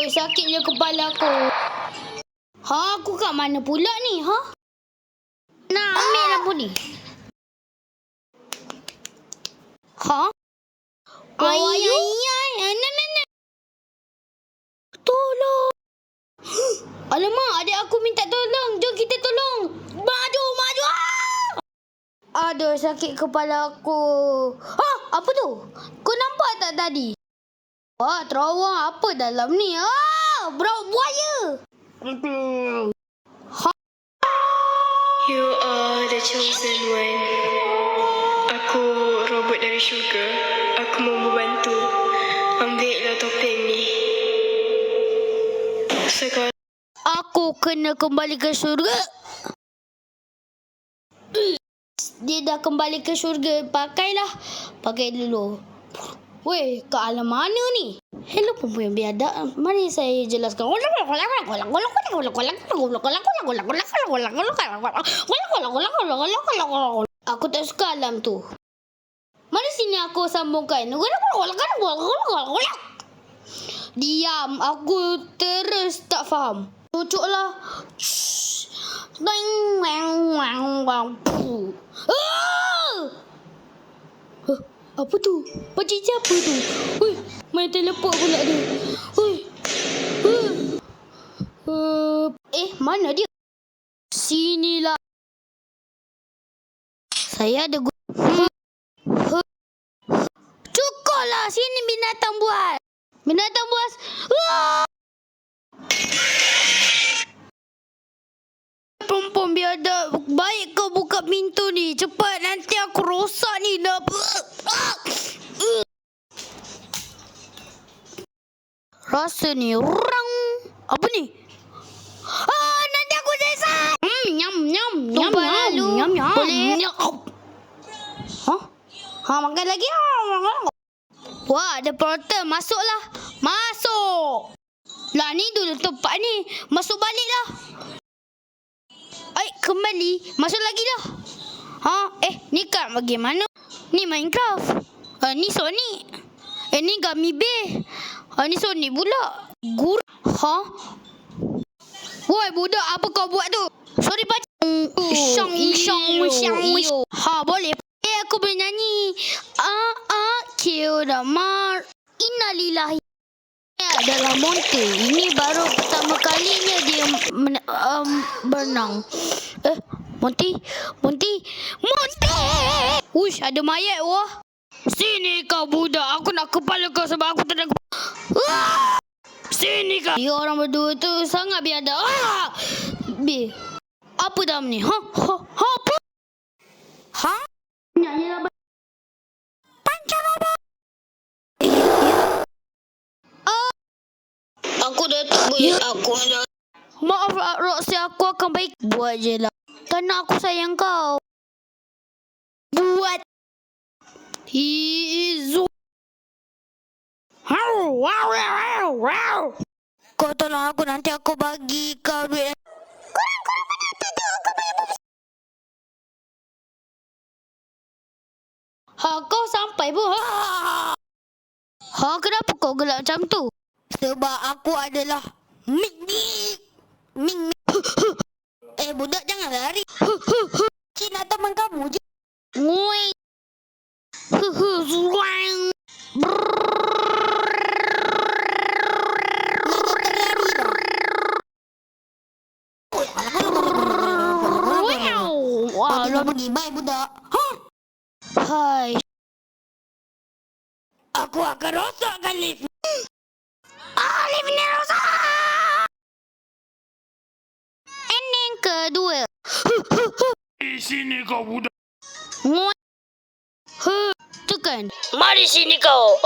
Oi, sakitnya kepala aku. Ha, aku kat mana pula ni? Ha? Nak ambil apa ni? Ha? Ayai, anak. Tolong. Alamak, adik aku minta tolong. Jom kita tolong. Maju. Aduh, sakit kepala aku. Ha, apa tu? Kau nampak tak tadi? Wah, terowong apa dalam ni? Buaya. You are the chosen one. Aku robot dari syurga. Aku mau membantu. Ambillah topeng ni. Sekarang Aku kena kembali ke syurga. Dia dah kembali ke syurga. Pakai dulu. Weh, ke alam mana ni? Hello perempuan biadab. Mari saya jelaskan. Aku tak suka alam tu. Mari sini aku sambungkan. Diam, aku terus tak faham. Cucuklah. Apa tu? Pakcik siapa tu? Ui, main teleport pula dia. Mana dia? Sinilah. Saya ada Cukuplah, sini binatang buas. Binatang buas. Perempuan biadab, baik kau buka pintu ni. Cepat, nanti aku rosak ni. Rasa ni orang. Apa ni? Nanti aku sesat. Nyam. Boleh. Makan lagi. Wah, ada portal. Masuklah. Masuk. Lah, ni dulu tempat ni. Masuk balik lah. Kembali. Masuk lagi lah. Ni kat bagaimana? Ni Minecraft. Ni Sonic. Ni Gummy Bear. Ni Sonic pula. Woi, budak, apa kau buat tu? Sorry, pakcik. Boleh. Aku boleh nyanyi. Kiodamar. Innalillahi. Adalah Monty. Ini baru pertama kalinya dia berenang. Monty. Uish, ada mayat wah. Sini kau budak. Aku nak kepala kau sebab aku tak ada Sini kau. Dia orang berdua tu sangat biadab. Apa dalam ni? Apa? Nyanyilah. Aku dah tak boleh. Maaf, Roxy, aku akan baik. Buat je lah. Kerana aku sayang kau. Buat. Kau tolong aku, nanti aku bagi kau duit. Kau sampai pun. Kenapa kau gelap macam tu? Sebab aku adalah Ming. Budak, jangan lari. Cina teman kamu je. Ngui. Wah, pergi. Bye, budak. Hai. Aku akan rosakkan lift. Lift ni rosak. Ending kedua. Sini kau budak. Tekan. Mari sini kau.